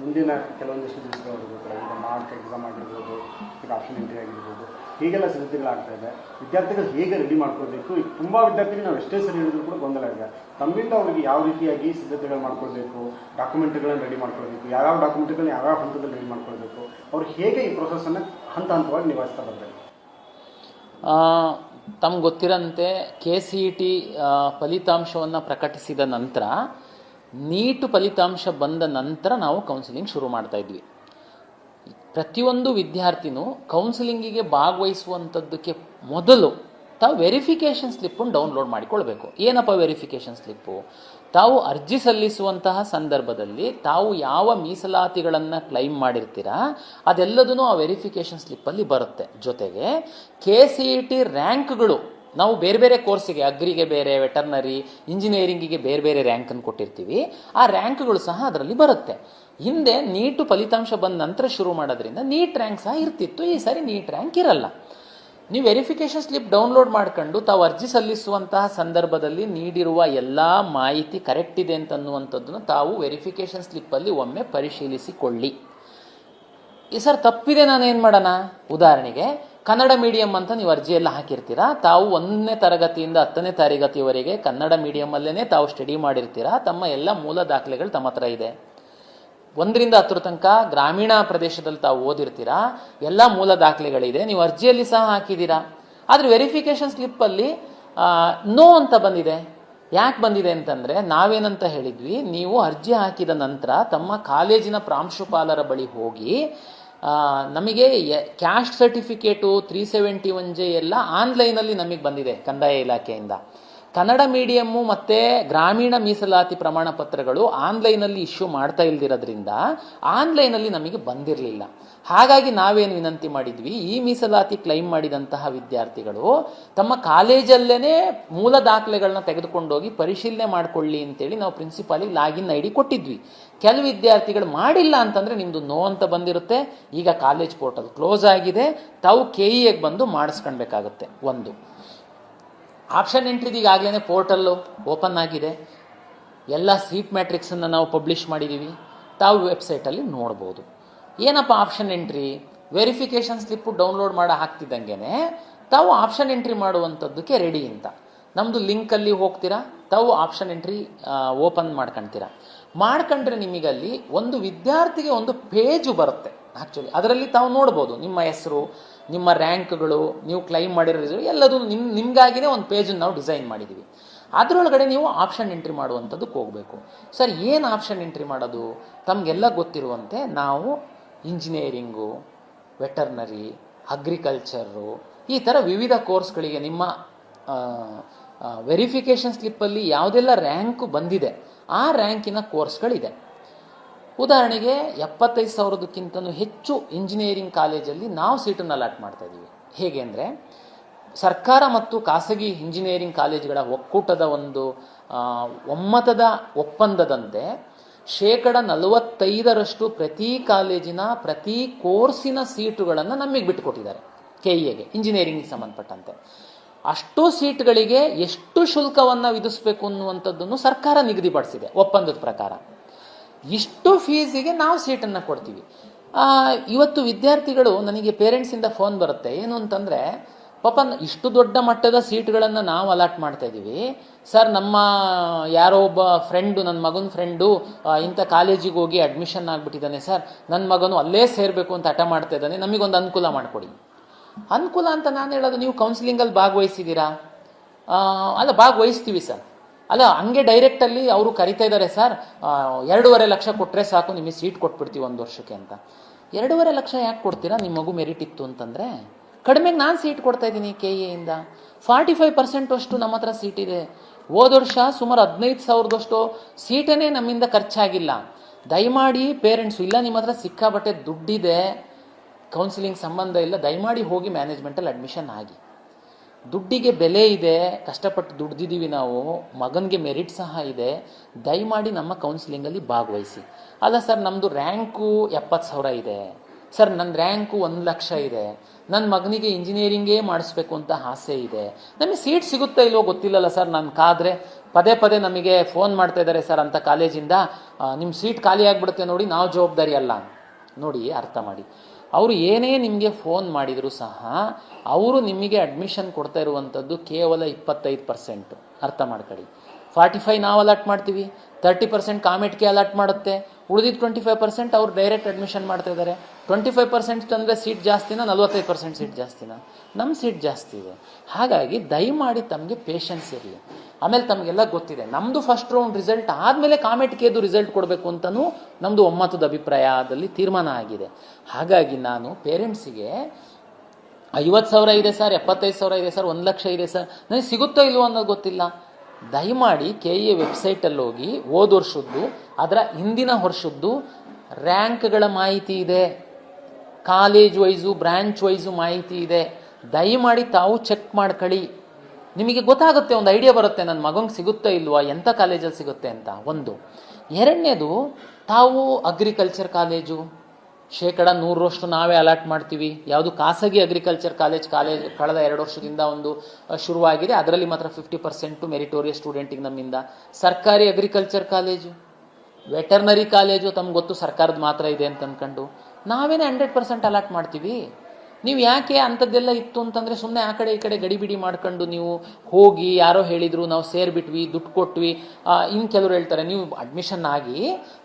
ಮುಂದಿನ ಕೆಲವೊಂದಿಷ್ಟು ದಿವಸಗಳವರೆಗೂ ಕೂಡ ಈಗ ಮಾರ್ಕ್ ಎಕ್ಸಾಮ್ ಆಗಿರ್ಬೋದು, ಈಗ ಆಪ್ಷನ್ ಎಂಟ್ರಿ ಆಗಿರ್ಬೋದು, ಹೀಗೆಲ್ಲ ಸಿದ್ಧತೆಗಳಾಗ್ತಾ ಇದೆ. ವಿದ್ಯಾರ್ಥಿಗಳು ಹೇಗೆ ರೆಡಿ ಮಾಡ್ಕೊಳ್ಬೇಕು? ಈಗ ತುಂಬ ವಿದ್ಯಾರ್ಥಿಗಳು ನಾವು ಎಷ್ಟೇ ಸರಿ ಹೇಳಿದ್ರು ಕೂಡ ಗೊಂದಲ ಇದೆ. ತಮ್ಮಿಂದ ಅವರಿಗೆ ಯಾವ ರೀತಿಯಾಗಿ ಸಿದ್ಧತೆಗಳು ಮಾಡ್ಕೊಳ್ಬೇಕು, ಡಾಕ್ಯುಮೆಂಟ್ಗಳನ್ನು ರೆಡಿ ಮಾಡ್ಕೊಳ್ಬೇಕು, ಯಾವ್ಯಾವ ಡಾಕ್ಯುಮೆಂಟ್ಗಳನ್ನ ಯಾವ್ಯಾವ ಹಂತದಲ್ಲಿ ರೆಡಿ ಮಾಡ್ಕೊಳ್ಬೇಕು, ಅವ್ರು ಹೇಗೆ ಈ ಪ್ರೊಸೆಸನ್ನು ಹಂತ ಹಂತವಾಗಿ ನಿಭಾಯಿಸ್ತಾ ಬರಬೇಕು? ತಮ್ಗೆ ಗೊತ್ತಿರೋಂತೆ KCET ಫಲಿತಾಂಶವನ್ನು ಪ್ರಕಟಿಸಿದ ನಂತರ, ನೀಟ್ ಫಲಿತಾಂಶ ಬಂದ ನಂತರ ನಾವು ಕೌನ್ಸಿಲಿಂಗ್ ಶುರು ಮಾಡ್ತಾ ಇದ್ವಿ. ಪ್ರತಿಯೊಂದು ವಿದ್ಯಾರ್ಥಿನೂ ಕೌನ್ಸಿಲಿಂಗಿಗೆ ಭಾಗವಹಿಸುವಂಥದ್ದಕ್ಕೆ ಮೊದಲು ತಾವು ವೆರಿಫಿಕೇಷನ್ ಸ್ಲಿಪ್ಪನ್ನು ಡೌನ್ಲೋಡ್ ಮಾಡಿಕೊಳ್ಬೇಕು. ಏನಪ್ಪ ವೆರಿಫಿಕೇಷನ್ ಸ್ಲಿಪ್ಪು? ತಾವು ಅರ್ಜಿ ಸಲ್ಲಿಸುವಂತಹ ಸಂದರ್ಭದಲ್ಲಿ ತಾವು ಯಾವ ಮೀಸಲಾತಿಗಳನ್ನು ಕ್ಲೈಮ್ ಮಾಡಿರ್ತೀರಾ ಅದೆಲ್ಲದೂ ಆ ವೆರಿಫಿಕೇಷನ್ ಸ್ಲಿಪ್ಪಲ್ಲಿ ಬರುತ್ತೆ. ಜೊತೆಗೆ KCET ರ್ಯಾಂಕ್ಗಳು, ನಾವು ಬೇರೆ ಬೇರೆ ಕೋರ್ಸಿಗೆ, ಅಗ್ರಿಗೆ ಬೇರೆ, ವೆಟರ್ನರಿ, ಇಂಜಿನಿಯರಿಂಗಿಗೆ ಬೇರೆ ಬೇರೆ ರ್ಯಾಂಕನ್ನು ಕೊಟ್ಟಿರ್ತೀವಿ. ಆ ರ್ಯಾಂಕ್ಗಳು ಸಹ ಅದರಲ್ಲಿ ಬರುತ್ತೆ. ಹಿಂದೆ ನೀಟು ಫಲಿತಾಂಶ ಬಂದ ನಂತರ ಶುರು ಮಾಡೋದ್ರಿಂದ ನೀಟ್ ರ್ಯಾಂಕ್ ಸಹ ಇರ್ತಿತ್ತು. ಈ ಸಾರಿ ನೀಟ್ ರ್ಯಾಂಕ್ ಇರಲ್ಲ. ನೀವು ವೆರಿಫಿಕೇಷನ್ ಸ್ಲಿಪ್ ಡೌನ್ಲೋಡ್ ಮಾಡ್ಕೊಂಡು ತಾವು ಅರ್ಜಿ ಸಲ್ಲಿಸುವಂತಹ ಸಂದರ್ಭದಲ್ಲಿ ನೀಡಿರುವ ಎಲ್ಲ ಮಾಹಿತಿ ಕರೆಕ್ಟ್ ಇದೆ ಅಂತನ್ನುವಂಥದ್ದನ್ನು ತಾವು ವೆರಿಫಿಕೇಷನ್ ಸ್ಲಿಪ್ಪಲ್ಲಿ ಒಮ್ಮೆ ಪರಿಶೀಲಿಸಿಕೊಳ್ಳಿ. ಈ ಸರ್ ತಪ್ಪಿದೆ, ನಾನೇನು ಮಾಡೋಣ? ಉದಾಹರಣೆಗೆ ಕನ್ನಡ ಮೀಡಿಯಂ ಅಂತ ನೀವು ಅರ್ಜಿಯೆಲ್ಲ ಹಾಕಿರ್ತೀರಾ. ತಾವು 1ನೇ ತರಗತಿಯಿಂದ 10ನೇ ತರಗತಿಯವರೆಗೆ ಕನ್ನಡ ಮೀಡಿಯಮಲ್ಲೇ ತಾವು ಸ್ಟಡಿ ಮಾಡಿರ್ತೀರಾ. ತಮ್ಮ ಎಲ್ಲ ಮೂಲ ದಾಖಲೆಗಳು ತಮ್ಮ ಹತ್ರ ಇದೆ. 1ರಿಂದ 10 ತನಕ ಗ್ರಾಮೀಣ ಪ್ರದೇಶದಲ್ಲಿ ತಾವು ಓದಿರ್ತೀರಾ, ಎಲ್ಲ ಮೂಲ ದಾಖಲೆಗಳಿದೆ. ನೀವು ಅರ್ಜಿಯಲ್ಲಿ ಸಹ ಹಾಕಿದ್ದೀರಾ. ಆದರೆ ವೆರಿಫಿಕೇಷನ್ ಸ್ಲಿಪ್ಪಲ್ಲಿ ನೋ ಅಂತ ಬಂದಿದೆ. ಯಾಕೆ ಬಂದಿದೆ ಅಂತಂದರೆ, ನಾವೇನಂತ ಹೇಳಿದ್ವಿ, ನೀವು ಅರ್ಜಿ ಹಾಕಿದ ನಂತರ ತಮ್ಮ ಕಾಲೇಜಿನ ಪ್ರಾಂಶುಪಾಲರ ಬಳಿ ಹೋಗಿ ನಮಗೆ ಕ್ಯಾಸ್ಟ್ ಸರ್ಟಿಫಿಕೇಟು 371J ಎಲ್ಲ ಆನ್ಲೈನಲ್ಲಿ ನಮಗೆ ಬಂದಿದೆ ಕಂದಾಯ ಇಲಾಖೆಯಿಂದ. ಕನ್ನಡ ಮೀಡಿಯಮ್ಮು ಮತ್ತು ಗ್ರಾಮೀಣ ಮೀಸಲಾತಿ ಪ್ರಮಾಣ ಪತ್ರಗಳು ಆನ್ಲೈನಲ್ಲಿ ಇಶ್ಯೂ ಮಾಡ್ತಾ ಇಲ್ದಿರೋದ್ರಿಂದ ಆನ್ಲೈನಲ್ಲಿ ನಮಗೆ ಬಂದಿರಲಿಲ್ಲ. ಹಾಗಾಗಿ ನಾವೇನು ವಿನಂತಿ ಮಾಡಿದ್ವಿ, ಈ ಮೀಸಲಾತಿ ಕ್ಲೈಮ್ ಮಾಡಿದಂತಹ ವಿದ್ಯಾರ್ಥಿಗಳು ತಮ್ಮ ಕಾಲೇಜಲ್ಲೇ ಮೂಲ ದಾಖಲೆಗಳನ್ನ ತೆಗೆದುಕೊಂಡೋಗಿ ಪರಿಶೀಲನೆ ಮಾಡಿಕೊಳ್ಳಿ ಅಂತೇಳಿ ನಾವು ಪ್ರಿನ್ಸಿಪಾಲಿಗೆ ಲಾಗಿನ್ ID ಕೊಟ್ಟಿದ್ವಿ. ಕೆಲವು ವಿದ್ಯಾರ್ಥಿಗಳು ಮಾಡಿಲ್ಲ ಅಂತಂದರೆ ನಿಮ್ಮದು ನೋ ಅಂತ ಬಂದಿರುತ್ತೆ. ಈಗ ಕಾಲೇಜ್ ಪೋರ್ಟಲ್ ಕ್ಲೋಸ್ ಆಗಿದೆ, ತಾವು KEಗೆ ಬಂದು ಮಾಡಿಸ್ಕೊಳ್ಬೇಕಾಗತ್ತೆ. ಒಂದು ಆಪ್ಷನ್ ಎಂಟ್ರಿದು ಈಗಾಗಲೇ ಪೋರ್ಟಲ್ಲು ಓಪನ್ ಆಗಿದೆ. ಎಲ್ಲ ಸೀಟ್ ಮ್ಯಾಟ್ರಿಕ್ಸನ್ನು ನಾವು ಪಬ್ಲಿಷ್ ಮಾಡಿದ್ದೀವಿ, ತಾವು ವೆಬ್ಸೈಟಲ್ಲಿ ನೋಡ್ಬೋದು. ಏನಪ್ಪ option entry? Verification slip download ಮಾಡಿ ಹಾಕ್ತಿದ್ದಂಗೆ ತಾವು ಆಪ್ಷನ್ ಎಂಟ್ರಿ ಮಾಡುವಂಥದ್ದಕ್ಕೆ ರೆಡಿ ಅಂತ ನಮ್ಮದು ಲಿಂಕಲ್ಲಿ ಹೋಗ್ತೀರಾ, ತಾವು ಆಪ್ಷನ್ ಎಂಟ್ರಿ ಓಪನ್ ಮಾಡ್ಕೊಳ್ತೀರಾ. ಮಾಡ್ಕೊಂಡ್ರೆ ನಿಮಗಲ್ಲಿ ಒಂದು ವಿದ್ಯಾರ್ಥಿಗೆ ಒಂದು ಪೇಜು ಬರುತ್ತೆ. ಆ್ಯಕ್ಚುಲಿ ಅದರಲ್ಲಿ ತಾವು ನೋಡ್ಬೋದು ನಿಮ್ಮ ಹೆಸರು, ನಿಮ್ಮ ರ್ಯಾಂಕ್ಗಳು, ನೀವು ಕ್ಲೈಮ್ ಮಾಡಿರೋ ರಿಸಲ್ಟ್ ಎಲ್ಲದೂ ನಿಮಗಾಗಿನೇ ಒಂದು ಪೇಜನ್ನು ನಾವು ಡಿಸೈನ್ ಮಾಡಿದ್ದೀವಿ. ಅದರೊಳಗಡೆ ನೀವು ಆಪ್ಷನ್ ಎಂಟ್ರಿ ಮಾಡುವಂಥದ್ದಕ್ಕೆ ಹೋಗಬೇಕು. ಸರ್ ಏನು ಆಪ್ಷನ್ ಎಂಟ್ರಿ ಮಾಡೋದು? ತಮಗೆಲ್ಲ ಗೊತ್ತಿರುವಂತೆ ನಾವು ಇಂಜಿನಿಯರಿಂಗು, ವೆಟರ್ನರಿ, ಅಗ್ರಿಕಲ್ಚರು, ಈ ಥರ ವಿವಿಧ ಕೋರ್ಸ್ಗಳಿಗೆ ನಿಮ್ಮ ವೆರಿಫಿಕೇಷನ್ ಸ್ಲಿಪ್ಪಲ್ಲಿ ಯಾವುದೆಲ್ಲ ರ್ಯಾಂಕು ಬಂದಿದೆ ಆ ರ್ಯಾಂಕಿನ ಕೋರ್ಸ್ಗಳಿದೆ. ಉದಾಹರಣೆಗೆ 75,000ಕ್ಕಿಂತಲೂ ಹೆಚ್ಚು ಇಂಜಿನಿಯರಿಂಗ್ ಕಾಲೇಜಲ್ಲಿ ನಾವು ಸೀಟನ್ನು ಅಲಾಟ್ ಮಾಡ್ತಾ ಇದ್ದೀವಿ. ಹೇಗೆ ಅಂದರೆ, ಸರ್ಕಾರ ಮತ್ತು ಖಾಸಗಿ ಇಂಜಿನಿಯರಿಂಗ್ ಕಾಲೇಜುಗಳ ಒಕ್ಕೂಟದ ಒಂದು ಒಮ್ಮತದ ಒಪ್ಪಂದದಂತೆ 45% ಪ್ರತಿ ಕಾಲೇಜಿನ ಪ್ರತಿ ಕೋರ್ಸಿನ ಸೀಟುಗಳನ್ನು ನಮಗೆ ಬಿಟ್ಟುಕೊಟ್ಟಿದ್ದಾರೆ. KEಗೆ ಇಂಜಿನಿಯರಿಂಗಿಗೆ ಸಂಬಂಧಪಟ್ಟಂತೆ ಅಷ್ಟು ಸೀಟ್ಗಳಿಗೆ ಎಷ್ಟು ಶುಲ್ಕವನ್ನು ವಿಧಿಸಬೇಕು ಅನ್ನುವಂಥದ್ದನ್ನು ಸರ್ಕಾರ ನಿಗದಿಪಡಿಸಿದೆ ಒಪ್ಪಂದದ ಪ್ರಕಾರ. ಇಷ್ಟು ಫೀಸಿಗೆ ನಾವು ಸೀಟನ್ನು ಕೊಡ್ತೀವಿ. ಇವತ್ತು ವಿದ್ಯಾರ್ಥಿಗಳು, ನನಗೆ ಪೇರೆಂಟ್ಸಿಂದ ಫೋನ್ ಬರುತ್ತೆ, ಏನು ಅಂತಂದರೆ, ಪಾಪ ಇಷ್ಟು ದೊಡ್ಡ ಮಟ್ಟದ ಸೀಟ್ಗಳನ್ನು ನಾವು ಅಲಾಟ್ ಮಾಡ್ತಾ ಇದ್ದೀವಿ ಸರ್, ನಮ್ಮ ಯಾರೋ ಒಬ್ಬ ಫ್ರೆಂಡು, ನನ್ನ ಮಗನ ಫ್ರೆಂಡು ಇಂಥ ಕಾಲೇಜಿಗೆ ಹೋಗಿ ಅಡ್ಮಿಷನ್ ಆಗಿಬಿಟ್ಟಿದ್ದಾನೆ ಸರ್, ನನ್ನ ಮಗನು ಅಲ್ಲೇ ಸೇರಬೇಕು ಅಂತ ಹಠ ಮಾಡ್ತಾ ಇದ್ದಾನೆ, ನಮಗೊಂದು ಅನುಕೂಲ ಮಾಡಿಕೊಡಿ. ಅನುಕೂಲ ಅಂತ ನಾನು ಹೇಳೋದು, ನೀವು ಕೌನ್ಸಿಲಿಂಗಲ್ಲಿ ಭಾಗವಹಿಸಿದ್ದೀರಾ? ಅಲ್ಲ, ಭಾಗವಹಿಸ್ತೀವಿ ಸರ್. ಅಲ್ಲ, ಹಂಗೆ ಡೈರೆಕ್ಟಲ್ಲಿ ಅವರು ಕರಿತಾ ಇದ್ದಾರೆ ಸರ್, 2.5 ಲಕ್ಷ ಕೊಟ್ಟರೆ ಸಾಕು, ನಿಮಗೆ ಸೀಟ್ ಕೊಟ್ಬಿಡ್ತೀವಿ 1 ವರ್ಷಕ್ಕೆ ಅಂತ. 2.5 ಲಕ್ಷ ಯಾಕೆ ಕೊಡ್ತೀರಾ? ನಿಮ್ಮ ಮಗು ಮೆರಿಟ್ ಇತ್ತು ಅಂತಂದರೆ ಕಡಿಮೆಗೆ ನಾನು ಸೀಟ್ ಕೊಡ್ತಾ ಇದ್ದೀನಿ KEಯಿಂದ. 45% ಅಷ್ಟು ನಮ್ಮ ಹತ್ರ ಸೀಟ್ ಇದೆ. ಹೋದ ವರ್ಷ ಸುಮಾರು 15,000 ಸೀಟೇ ನಮ್ಮಿಂದ ಖರ್ಚಾಗಿಲ್ಲ. ದಯಮಾಡಿ ಪೇರೆಂಟ್ಸು, ಇಲ್ಲ ನಿಮ್ಮ ಹತ್ರ ಸಿಕ್ಕಾಬಟ್ಟೆ ದುಡ್ಡಿದೆ, ಕೌನ್ಸಿಲಿಂಗ್ ಸಂಬಂಧ ಇಲ್ಲ, ದಯಮಾಡಿ ಹೋಗಿ ಮ್ಯಾನೇಜ್ಮೆಂಟಲ್ಲಿ ಅಡ್ಮಿಷನ್ ಆಗಿ. ದುಡ್ಡಿಗೆ ಬೆಲೆ ಇದೆ, ಕಷ್ಟಪಟ್ಟು ದುಡ್ದಿದ್ದೀವಿ ನಾವು, ಮಗನಿಗೆ ಮೆರಿಟ್ ಸಹ ಇದೆ, ದಯಮಾಡಿ ನಮ್ಮ ಕೌನ್ಸಿಲಿಂಗಲ್ಲಿ ಭಾಗವಹಿಸಿ. ಅಲ್ಲ ಸರ್, ನಮ್ಮದು ರ್ಯಾಂಕು 70,000 ಇದೆ, ಸರ್ ನನ್ನ ರ್ಯಾಂಕು 1,00,000 ಇದೆ, ನನ್ನ ಮಗನಿಗೆ ಇಂಜಿನಿಯರಿಂಗೇ ಮಾಡಿಸ್ಬೇಕು ಅಂತ ಆಸೆ ಇದೆ, ನಮಗೆ ಸೀಟ್ ಸಿಗುತ್ತಾ ಇಲ್ವೋ ಗೊತ್ತಿಲ್ಲಲ್ಲ ಸರ್, ನಾನು ಕಾದ್ರೆ ಪದೇ ಪದೇ ನಮಗೆ ಫೋನ್ ಮಾಡ್ತಾ ಇದ್ದಾರೆ ಸರ್ ಅಂತ ಕಾಲೇಜಿಂದ, ನಿಮ್ಮ ಸೀಟ್ ಖಾಲಿ ಆಗಿಬಿಡುತ್ತೆ ನೋಡಿ, ನಾವು ಜವಾಬ್ದಾರಿ ಅಲ್ಲ. ನೋಡಿ, ಅರ್ಥ ಮಾಡಿ, ಅವರು ಏನೇ ನಿಮಗೆ ಫೋನ್ ಮಾಡಿದರೂ ಸಹ ಅವರು ನಿಮಗೆ ಅಡ್ಮಿಷನ್ ಕೊಡ್ತಾ ಇರುವಂಥದ್ದು ಕೇವಲ 25%. ಅರ್ಥ ಮಾಡ್ಕೊಳ್ಳಿ. 45 ನಾವು ಅಲಾಟ್ ಮಾಡ್ತೀವಿ, 30% ಕಾಮೆಟ್ಗೆ ಅಲಾಟ್ ಮಾಡುತ್ತೆ, ಉಳಿದಿದ್ದು 25% ಅವ್ರು ಡೈರೆಕ್ಟ್ ಅಡ್ಮಿಷನ್ ಮಾಡ್ತಾ ಇದ್ದಾರೆ. 25% ಅಂದರೆ ಸೀಟ್ ಜಾಸ್ತಿನಾ, 45% ಸೀಟ್ ಜಾಸ್ತಿನಾ? ನಮ್ಮ ಸೀಟ್ ಜಾಸ್ತಿ ಇದೆ. ಹಾಗಾಗಿ ದಯಮಾಡಿ ತಮಗೆ ಪೇಷನ್ಸ್ ಇರಲಿ. ಆಮೇಲೆ ತಮಗೆಲ್ಲ ಗೊತ್ತಿದೆ, ನಮ್ಮದು ಫಸ್ಟ್ ರೌಂಡ್ ರಿಸಲ್ಟ್ ಆದಮೇಲೆ ಕಾಮೆಟ್ಗೆದು ರಿಸಲ್ಟ್ ಕೊಡಬೇಕು ಅಂತಲೂ ನಮ್ಮದು ಒಮ್ಮತದ ಅಭಿಪ್ರಾಯದಲ್ಲಿ ತೀರ್ಮಾನ ಆಗಿದೆ. ಹಾಗಾಗಿ ನಾನು ಪೇರೆಂಟ್ಸಿಗೆ 50,000 ಇದೆ ಸರ್, 75,000 ಇದೆ ಸರ್, 1,00,000 ಇದೆ ಸರ್, ನನಗೆ ಸಿಗುತ್ತೋ ಇಲ್ವೋ ಅನ್ನೋದು ಗೊತ್ತಿಲ್ಲ, ದಯಮಾಡಿ KE ವೆಬ್ಸೈಟಲ್ಲಿ ಹೋಗಿ ಹೋದ ವರ್ಷದ್ದು ಅದರ ಹಿಂದಿನ ವರ್ಷದ್ದು ರ್ಯಾಂಕ್ಗಳ ಮಾಹಿತಿ ಇದೆ, ಕಾಲೇಜ್ ವೈಸು ಬ್ರ್ಯಾಂಚ್ ವೈಸು ಮಾಹಿತಿ ಇದೆ, ದಯಮಾಡಿ ತಾವು ಚೆಕ್ ಮಾಡ್ಕೊಳ್ಳಿ. ನಿಮಗೆ ಗೊತ್ತಾಗುತ್ತೆ, ಒಂದು ಐಡಿಯಾ ಬರುತ್ತೆ ನನ್ನ ಮಗಂಗೆ ಸಿಗುತ್ತಾ ಇಲ್ವಾ, ಎಂಥ ಕಾಲೇಜಲ್ಲಿ ಸಿಗುತ್ತೆ ಅಂತ. ಒಂದು. ಎರಡನೇದು, ತಾವು ಅಗ್ರಿಕಲ್ಚರ್ ಕಾಲೇಜು 100% ನಾವೇ ಅಲಾಟ್ ಮಾಡ್ತೀವಿ. ಯಾವುದು ಖಾಸಗಿ ಅಗ್ರಿಕಲ್ಚರ್ ಕಾಲೇಜ್ ಕಳೆದ 2 ವರ್ಷದಿಂದ ಒಂದು ಶುರುವಾಗಿದೆ, ಅದರಲ್ಲಿ ಮಾತ್ರ 50% ಮೆರಿಟೋರಿಯಸ್ ಸ್ಟೂಡೆಂಟಿಗೆ ನಮ್ಮಿಂದ. ಸರ್ಕಾರಿ ಅಗ್ರಿಕಲ್ಚರ್ ಕಾಲೇಜು, ವೆಟರ್ನರಿ ಕಾಲೇಜು ತಮ್ಗೆ ಗೊತ್ತು ಸರ್ಕಾರದ ಮಾತ್ರ ಇದೆ ಅಂತ ಅಂದ್ಕೊಂಡು ನಾವೇನೇ 100% ಅಲಾಟ್ ಮಾಡ್ತೀವಿ. ನೀವು ಯಾಕೆ ಅಂಥದ್ದೆಲ್ಲ ಇತ್ತು ಅಂತಂದರೆ ಸುಮ್ಮನೆ ಆ ಕಡೆ ಈ ಕಡೆ ಗಡಿಬಿಡಿ ಮಾಡ್ಕೊಂಡು ನೀವು ಹೋಗಿ ಯಾರೋ ಹೇಳಿದರು ನಾವು ಸೇರಿಬಿಟ್ವಿ, ದುಡ್ಡು ಕೊಟ್ವಿ. ಇನ್ನು ಕೆಲವರು ಹೇಳ್ತಾರೆ ನೀವು ಅಡ್ಮಿಷನ್ ಆಗಿ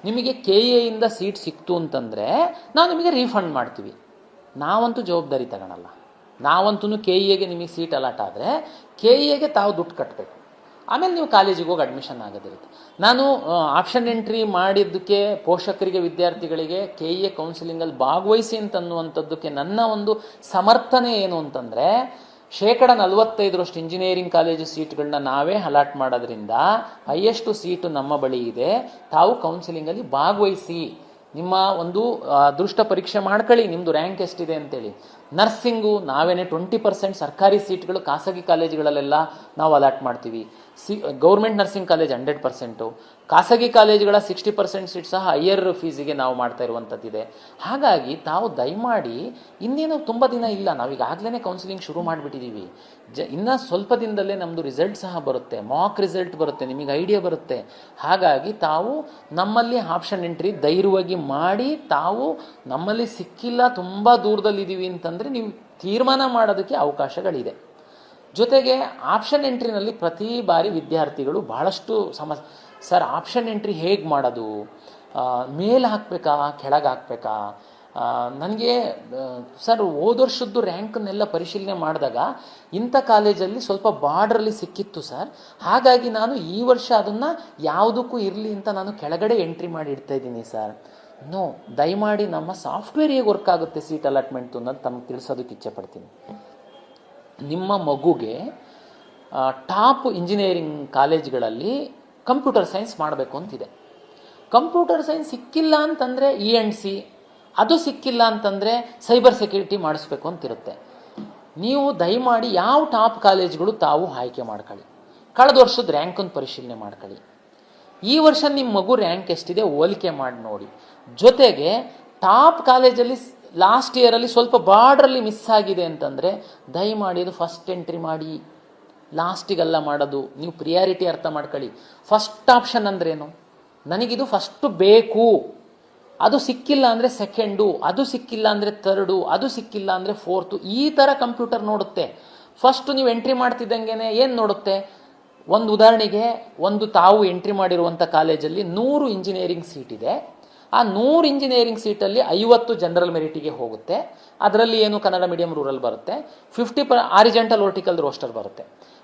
ನಿಮಗೆ KEಯಿಂದ ಸೀಟ್ ಸಿಕ್ತು ಅಂತಂದರೆ ನಾವು ನಿಮಗೆ ರೀಫಂಡ್ ಮಾಡ್ತೀವಿ. ನಾವಂತೂ ಜವಾಬ್ದಾರಿ ತಗೊಳಲ್ಲ. ನಾವಂತೂ KEಗೆ ನಿಮಗೆ ಸೀಟ್ ಅಲಾಟ್ ಆದರೆ KEಗೆ ತಾವು ದುಡ್ಡು ಕಟ್ಟಬೇಕು, ಆಮೇಲೆ ನೀವು ಕಾಲೇಜಿಗೆ ಹೋಗಿ ಅಡ್ಮಿಷನ್ ಆಗೋದಿರುತ್ತೆ. ನಾನು ಆಪ್ಷನ್ ಎಂಟ್ರಿ ಮಾಡಿದ್ದಕ್ಕೆ ಪೋಷಕರಿಗೆ ವಿದ್ಯಾರ್ಥಿಗಳಿಗೆ KE ಕೌನ್ಸಿಲಿಂಗಲ್ಲಿ ಭಾಗವಹಿಸಿ ಅಂತನ್ನುವಂಥದ್ದಕ್ಕೆ ನನ್ನ ಒಂದು ಸಮರ್ಥನೆ ಏನು ಅಂತಂದರೆ, 45% ಇಂಜಿನಿಯರಿಂಗ್ ಕಾಲೇಜು ಸೀಟ್ಗಳನ್ನ ನಾವೇ ಅಲಾಟ್ ಮಾಡೋದ್ರಿಂದ ಹೈಯೆಸ್ಟ್ ಸೀಟು ನಮ್ಮ ಬಳಿ ಇದೆ. ತಾವು ಕೌನ್ಸಿಲಿಂಗಲ್ಲಿ ಭಾಗವಹಿಸಿ, ನಿಮ್ಮ ಒಂದು ಅದೃಷ್ಟ ಪರೀಕ್ಷೆ ಮಾಡ್ಕೊಳ್ಳಿ, ನಿಮ್ಮದು ರ್ಯಾಂಕ್ ಎಷ್ಟಿದೆ ಅಂತೇಳಿ. ನರ್ಸಿಂಗು ನಾವೇನೇ 20% ಸರ್ಕಾರಿ ಸೀಟ್ಗಳು ಖಾಸಗಿ ಕಾಲೇಜುಗಳಲ್ಲೆಲ್ಲ ನಾವು ಅಲಾಟ್ ಮಾಡ್ತೀವಿ. ಗೌರ್ಮೆಂಟ್ ನರ್ಸಿಂಗ್ ಕಾಲೇಜ್ 100%, ಖಾಸಗಿ ಕಾಲೇಜುಗಳ 60% ಸೀಟ್ ಸಹ ಹೈಯರ್ ಫೀಸಿಗೆ ನಾವು ಮಾಡ್ತಾ ಇರುವಂಥದ್ದಿದೆ. ಹಾಗಾಗಿ ತಾವು ದಯಮಾಡಿ, ಇನ್ನೇನು ತುಂಬ ದಿನ ಇಲ್ಲ, ನಾವೀಗಾಗಲೇ ಕೌನ್ಸಿಲಿಂಗ್ ಶುರು ಮಾಡಿಬಿಟ್ಟಿದ್ದೀವಿ. ಇನ್ನು ಸ್ವಲ್ಪ ದಿನದಲ್ಲೇ ನಮ್ಮದು ರಿಸಲ್ಟ್ ಸಹ ಬರುತ್ತೆ, ಮಾಕ್ ರಿಸಲ್ಟ್ ಬರುತ್ತೆ, ನಿಮಗೆ ಐಡಿಯಾ ಬರುತ್ತೆ. ಹಾಗಾಗಿ ತಾವು ನಮ್ಮಲ್ಲಿ ಆಪ್ಷನ್ ಎಂಟ್ರಿ ಧೈರ್ಯವಾಗಿ ಮಾಡಿ, ತಾವು ನಮ್ಮಲ್ಲಿ ಸಿಕ್ಕಿಲ್ಲ, ತುಂಬ ದೂರದಲ್ಲಿದ್ದೀವಿ ಅಂತಂದರೆ ನೀವು ತೀರ್ಮಾನ ಮಾಡೋದಕ್ಕೆ ಅವಕಾಶಗಳಿದೆ. ಜೊತೆಗೆ ಆಪ್ಷನ್ ಎಂಟ್ರಿನಲ್ಲಿ ಪ್ರತಿ ಬಾರಿ ವಿದ್ಯಾರ್ಥಿಗಳು ಬಹಳಷ್ಟು ಸರ್ ಆಪ್ಷನ್ ಎಂಟ್ರಿ ಹೇಗೆ ಮಾಡೋದು, ಮೇಲೆ ಹಾಕಬೇಕಾ ಕೆಳಗೆ ಹಾಕಬೇಕಾ, ನನಗೆ ಸರ್ ಹೋದ ವರ್ಷದ್ದು ರ್ಯಾಂಕನ್ನೆಲ್ಲ ಪರಿಶೀಲನೆ ಮಾಡಿದಾಗ ಇಂಥ ಕಾಲೇಜಲ್ಲಿ ಸ್ವಲ್ಪ ಬಾರ್ಡ್ರಲ್ಲಿ ಸಿಕ್ಕಿತ್ತು ಸರ್, ಹಾಗಾಗಿ ನಾನು ಈ ವರ್ಷ ಅದನ್ನು ಯಾವುದಕ್ಕೂ ಇರಲಿ ಅಂತ ನಾನು ಕೆಳಗಡೆ ಎಂಟ್ರಿ ಮಾಡಿ ಇಡ್ತಾ ಇದ್ದೀನಿ ಸರ್. ನೋ, ದಯಮಾಡಿ ನಮ್ಮ ಸಾಫ್ಟ್ವೇರ್ ಹೇಗೆ ವರ್ಕ್ ಆಗುತ್ತೆ ಸೀಟ್ ಅಲಾಟ್ಮೆಂಟು ಅನ್ನೋದು ತಮಗೆ ತಿಳಿಸೋದಕ್ಕೆ ಇಚ್ಛೆ ಪಡ್ತೀನಿ. ನಿಮ್ಮ ಮಗುಗೆ ಟಾಪ್ ಇಂಜಿನಿಯರಿಂಗ್ ಕಾಲೇಜ್ಗಳಲ್ಲಿ ಕಂಪ್ಯೂಟರ್ ಸೈನ್ಸ್ ಮಾಡಬೇಕು ಅಂತಿದೆ. ಕಂಪ್ಯೂಟರ್ ಸೈನ್ಸ್ ಸಿಕ್ಕಿಲ್ಲ ಅಂತಂದರೆ ENC, ಅದು ಸಿಕ್ಕಿಲ್ಲ ಅಂತಂದರೆ ಸೈಬರ್ ಸೆಕ್ಯೂರಿಟಿ ಮಾಡಿಸ್ಬೇಕು ಅಂತಿರುತ್ತೆ. ನೀವು ದಯಮಾಡಿ ಯಾವ ಟಾಪ್ ಕಾಲೇಜ್ಗಳು ತಾವು ಆಯ್ಕೆ ಮಾಡ್ಕೊಳ್ಳಿ, ಕಳೆದ ವರ್ಷದ ರ್ಯಾಂಕನ್ನು ಪರಿಶೀಲನೆ ಮಾಡ್ಕೊಳ್ಳಿ, ಈ ವರ್ಷ ನಿಮ್ಮ ಮಗು ರ್ಯಾಂಕ್ ಎಷ್ಟಿದೆ ಹೋಲಿಕೆ ಮಾಡಿ ನೋಡಿ. ಜೊತೆಗೆ ಟಾಪ್ ಕಾಲೇಜಲ್ಲಿ ಲಾಸ್ಟ್ ಇಯರಲ್ಲಿ ಸ್ವಲ್ಪ ಬಾರ್ಡ್ರಲ್ಲಿ ಮಿಸ್ ಆಗಿದೆ ಅಂತಂದರೆ ದಯಮಾಡಿ ಅದು ಫಸ್ಟ್ ಎಂಟ್ರಿ ಮಾಡಿ, ಲಾಸ್ಟಿಗೆಲ್ಲ ಮಾಡೋದು. ನೀವು ಪ್ರಿಯಾರಿಟಿ ಅರ್ಥ ಮಾಡ್ಕೊಳ್ಳಿ. ಫಸ್ಟ್ ಆಪ್ಷನ್ ಅಂದ್ರೇನು, ನನಗಿದು ಫಸ್ಟು ಬೇಕು, ಅದು ಸಿಕ್ಕಿಲ್ಲ ಅಂದರೆ ಸೆಕೆಂಡು, ಅದು ಸಿಕ್ಕಿಲ್ಲ ಅಂದರೆ ಥರ್ಡು, ಅದು ಸಿಕ್ಕಿಲ್ಲ ಅಂದರೆ ಫೋರ್ತು, ಈ ಥರ ಕಂಪ್ಯೂಟರ್ ನೋಡುತ್ತೆ. ಫಸ್ಟು ನೀವು ಎಂಟ್ರಿ ಮಾಡ್ತಿದ್ದಂಗೆ ಏನು ನೋಡುತ್ತೆ, ಒಂದು ಉದಾಹರಣೆಗೆ ಒಂದು ತಾವು ಎಂಟ್ರಿ ಮಾಡಿರುವಂಥ ಕಾಲೇಜಲ್ಲಿ 100 ಇಂಜಿನಿಯರಿಂಗ್ ಸೀಟ್ ಇದೆ. ಆ 100 ಇಂಜಿನಿಯರಿಂಗ್ ಸೀಟಲ್ಲಿ 50 ಜನರಲ್ ಮೆರಿಟಿಗೆ ಹೋಗುತ್ತೆ. ಅದರಲ್ಲಿ ಏನು ಕನ್ನಡ ಮೀಡಿಯಂ ರೂರಲ್ ಬರುತ್ತೆ, 50 ಆರಿಜೆಂಟಲ್ ವರ್ಟಿಕಲ್ ರೋಸ್ಟರ್ ಬರುತ್ತೆ.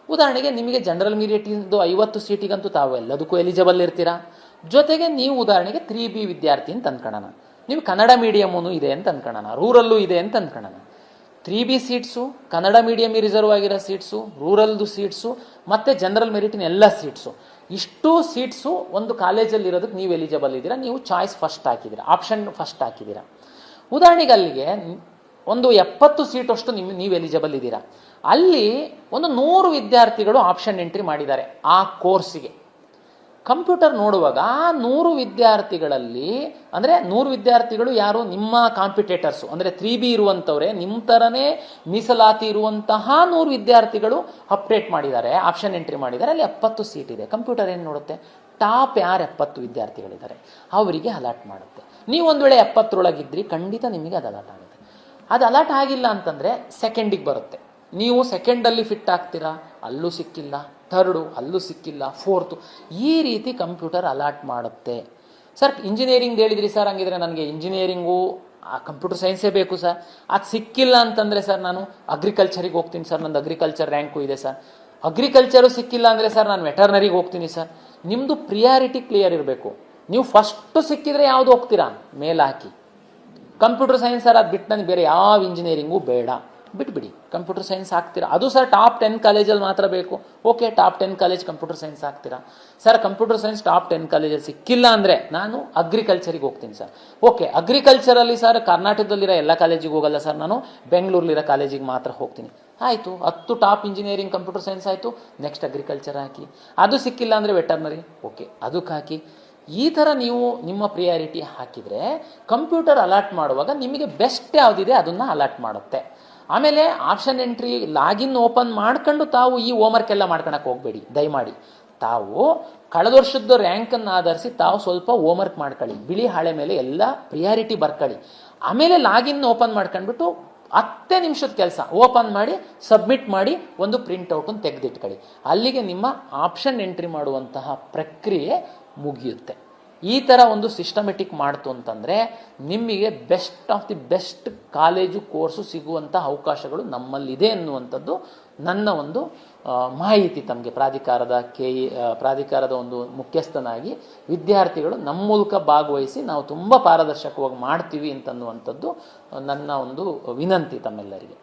ಉದಾಹರಣೆಗೆ ನಿಮಗೆ ಜನರಲ್ ಮೆರಿಟಿಂದು 50 ಸೀಟಿಗಂತೂ ತಾವು ಎಲ್ಲದಕ್ಕೂ ಎಲಿಜಿಬಲ್ ಇರ್ತೀರಾ. ಜೊತೆಗೆ ನೀವು ಉದಾಹರಣೆಗೆ 3B ವಿದ್ಯಾರ್ಥಿ ಅಂತ ಅಂದ್ಕೊಳ್ಳೋಣ, ನೀವು ಕನ್ನಡ ಮೀಡಿಯಮೂ ಇದೆ ಅಂತ ಅಂದ್ಕೊಳ್ಳೋಣ, ರೂರಲ್ಲೂ ಇದೆ ಅಂತ ಅಂದ್ಕೊಳ್ಳೋಣ. 3B seats, Kannada medium reserve ಆಗಿರೋ ಸೀಟ್ಸು, ರೂರಲ್ದು ಸೀಟ್ಸು ಮತ್ತು ಜನರಲ್ ಮೆರಿಟಿನ ಎಲ್ಲ ಸೀಟ್ಸು, ಇಷ್ಟು ಸೀಟ್ಸು ಒಂದು ಕಾಲೇಜಲ್ಲಿ ಇರೋದಕ್ಕೆ ನೀವು ಎಲಿಜಿಬಲ್ ಇದ್ದೀರಾ. ನೀವು ಚಾಯ್ಸ್ ಫಸ್ಟ್ ಹಾಕಿದ್ದೀರಾ, ಆಪ್ಷನ್ ಫಸ್ಟ್ ಹಾಕಿದ್ದೀರಾ. ಉದಾಹರಣೆಗೆ ಅಲ್ಲಿಗೆ ಒಂದು 70 ಸೀಟಷ್ಟು ನೀವು ಎಲಿಜಿಬಲ್ ಇದ್ದೀರಾ. ಅಲ್ಲಿ ಒಂದು 100 ವಿದ್ಯಾರ್ಥಿಗಳು ಆಪ್ಷನ್ ಎಂಟ್ರಿ ಮಾಡಿದ್ದಾರೆ ಆ ಕೋರ್ಸಿಗೆ. ಕಂಪ್ಯೂಟರ್ ನೋಡುವಾಗ ಆ 100 ವಿದ್ಯಾರ್ಥಿಗಳಲ್ಲಿ ಅಂದರೆ 100 ವಿದ್ಯಾರ್ಥಿಗಳು ಯಾರು ನಿಮ್ಮ ಕಾಂಪಿಟೇಟರ್ಸು ಅಂದರೆ 3B ಇರುವಂಥವ್ರೆ, ನಿಮ್ಮ ಥರನೇ ಮೀಸಲಾತಿ ಇರುವಂತಹ 100 ವಿದ್ಯಾರ್ಥಿಗಳು ಅಪ್ಡೇಟ್ ಮಾಡಿದ್ದಾರೆ, ಆಪ್ಷನ್ ಎಂಟ್ರಿ ಮಾಡಿದ್ದಾರೆ. ಅಲ್ಲಿ 70 ಸೀಟ್ ಇದೆ. ಕಂಪ್ಯೂಟರ್ ಏನು ನೋಡುತ್ತೆ, ಟಾಪ್ ಯಾರು 70 ವಿದ್ಯಾರ್ಥಿಗಳಿದ್ದಾರೆ ಅವರಿಗೆ ಅಲಾಟ್ ಮಾಡುತ್ತೆ. ನೀವು ಒಂದು ವೇಳೆ 70ರೊಳಗಿದ್ರಿ ಖಂಡಿತ ನಿಮಗೆ ಅದು ಅಲಾಟ್ ಆಗುತ್ತೆ. ಅದು ಅಲಾಟ್ ಆಗಿಲ್ಲ ಅಂತಂದರೆ ಸೆಕೆಂಡಿಗೆ ಬರುತ್ತೆ. ನೀವು ಸೆಕೆಂಡಲ್ಲಿ ಫಿಟ್ ಆಗ್ತೀರಾ, ಅಲ್ಲೂ ಸಿಕ್ಕಿಲ್ಲ, ಥರ್ಡು ಅಲ್ಲೂ ಸಿಕ್ಕಿಲ್ಲ, ಫೋರ್ತು, ಈ ರೀತಿ ಕಂಪ್ಯೂಟರ್ ಅಲಾಟ್ ಮಾಡುತ್ತೆ. ಸರ್ ಇಂಜಿನಿಯರಿಂಗ್ ಹೇಳಿದ್ರಿ ಸರ್, ಹಂಗಿದ್ರೆ ನನಗೆ ಇಂಜಿನಿಯರಿಂಗು ಕಂಪ್ಯೂಟರ್ ಸೈನ್ಸೇ ಬೇಕು ಸರ್, ಅದು ಸಿಕ್ಕಿಲ್ಲ ಅಂತಂದರೆ ಸರ್ ನಾನು ಅಗ್ರಿಕಲ್ಚರಿಗೆ ಹೋಗ್ತೀನಿ ಸರ್, ನಂದು ಅಗ್ರಿಕಲ್ಚರ್ ರ್ಯಾಂಕು ಇದೆ ಸರ್. ಅಗ್ರಿಕಲ್ಚರು ಸಿಕ್ಕಿಲ್ಲ ಅಂದರೆ ಸರ್ ನಾನು ವೆಟರ್ನರಿಗೆ ಹೋಗ್ತೀನಿ ಸರ್. ನಿಮ್ಮದು ಪ್ರಿಯಾರಿಟಿ ಕ್ಲಿಯರ್ ಇರಬೇಕು. ನೀವು ಫಸ್ಟು ಸಿಕ್ಕಿದ್ರೆ ಯಾವುದು ಹೋಗ್ತೀರಾ ಮೇಲೆ ಹಾಕಿ. ಕಂಪ್ಯೂಟರ್ ಸೈನ್ಸ್ ಸರ್ ಅದು ಬಿಟ್ಟು ನನಗೆ ಬೇರೆ ಯಾವ ಇಂಜಿನಿಯರಿಂಗು ಬೇಡ, ಬಿಟ್ಬಿಡಿ, ಕಂಪ್ಯೂಟರ್ ಸೈನ್ಸ್ ಹಾಕ್ತೀರಾ. ಅದು ಸರ್ ಟಾಪ್ 10 ಕಾಲೇಜಲ್ಲಿ ಮಾತ್ರ ಬೇಕು. Okay, top 10 college computer science ಹಾಕ್ತೀರಾ. ಸರ್ ಕಂಪ್ಯೂಟರ್ ಸೈನ್ಸ್ ಟಾಪ್ 10 ಕಾಲೇಜಲ್ಲಿ ಸಿಕ್ಕಿಲ್ಲ ಅಂದರೆ ನಾನು ಅಗ್ರಿಕಲ್ಚರಿಗೆ ಹೋಗ್ತೀನಿ ಸರ್. ಓಕೆ, ಅಗ್ರಿಕಲ್ಚರಲ್ಲಿ ಸರ್ ಕರ್ನಾಟಕದಲ್ಲಿರೋ ಎಲ್ಲ ಕಾಲೇಜಿಗೆ ಹೋಗಲ್ಲ ಸರ್, ನಾನು ಬೆಂಗಳೂರಲ್ಲಿರೋ ಕಾಲೇಜಿಗೆ ಮಾತ್ರ ಹೋಗ್ತೀನಿ. ಆಯಿತು, 10 ಟಾಪ್ ಇಂಜಿನಿಯರಿಂಗ್ ಕಂಪ್ಯೂಟರ್ ಸೈನ್ಸ್ ಆಯಿತು. ನೆಕ್ಸ್ಟ್ ಅಗ್ರಿಕಲ್ಚರ್ ಹಾಕಿ. ಅದು ಸಿಕ್ಕಿಲ್ಲ ಅಂದರೆ ವೆಟರ್ನರಿ, ಓಕೆ ಅದಕ್ಕೆ ಹಾಕಿ. ಈ ಥರ ನೀವು ನಿಮ್ಮ ಪ್ರಿಯಾರಿಟಿ ಹಾಕಿದರೆ ಕಂಪ್ಯೂಟರ್ ಅಲಾಟ್ ಮಾಡುವಾಗ ನಿಮಗೆ ಬೆಸ್ಟ್ ಯಾವುದಿದೆ ಅದನ್ನು ಅಲಾಟ್ ಮಾಡುತ್ತೆ. ಆಮೇಲೆ ಆಪ್ಷನ್ ಎಂಟ್ರಿ ಲಾಗಿನ್ ಓಪನ್ ಮಾಡ್ಕೊಂಡು ತಾವು ಈ ಹೋಮ್ವರ್ಕ್ ಎಲ್ಲ ಮಾಡ್ಕೊಳಕ್ಕೆ ಹೋಗಬೇಡಿ ದಯಮಾಡಿ. ತಾವು ಕಳೆದ ವರ್ಷದ ರ್ಯಾಂಕನ್ನು ಆಧರಿಸಿ ತಾವು ಸ್ವಲ್ಪ ಹೋಮ್ವರ್ಕ್ ಮಾಡ್ಕೊಳ್ಳಿ, ಬಿಳಿ ಹಾಳೆ ಮೇಲೆ ಎಲ್ಲ ಪ್ರಿಯಾರಿಟಿ ಬರ್ಕೊಳ್ಳಿ. ಆಮೇಲೆ ಲಾಗಿನ್ ಓಪನ್ ಮಾಡ್ಕೊಂಡ್ಬಿಟ್ಟು 10 ನಿಮಿಷದ ಕೆಲಸ ಓಪನ್ ಮಾಡಿ ಸಬ್ಮಿಟ್ ಮಾಡಿ ಒಂದು ಪ್ರಿಂಟೌಟನ್ನು ತೆಗೆದಿಟ್ಕೊಳ್ಳಿ. ಅಲ್ಲಿಗೆ ನಿಮ್ಮ ಆಪ್ಷನ್ ಎಂಟ್ರಿ ಮಾಡುವಂತಹ ಪ್ರಕ್ರಿಯೆ ಮುಗಿಯುತ್ತೆ. ಈ ಥರ ಒಂದು ಸಿಸ್ಟಮೆಟಿಕ್ ಮಾಡ್ತು ಅಂತಂದರೆ ನಿಮಗೆ best of the best college course ಸಿಗುವಂಥ ಅವಕಾಶಗಳು ನಮ್ಮಲ್ಲಿದೆ ಅನ್ನುವಂಥದ್ದು ನನ್ನ ಒಂದು ಮಾಹಿತಿ. ತಮಗೆ ಪ್ರಾಧಿಕಾರದ ಒಂದು ಮುಖ್ಯಸ್ಥನಾಗಿ ವಿದ್ಯಾರ್ಥಿಗಳು ನಮ್ಮ ಮೂಲಕ ಭಾಗವಹಿಸಿ ನಾವು ತುಂಬ ಪಾರದರ್ಶಕವಾಗಿ ಮಾಡ್ತೀವಿ ಅಂತನ್ನುವಂಥದ್ದು ನನ್ನ ಒಂದು ವಿನಂತಿ ತಮ್ಮೆಲ್ಲರಿಗೆ.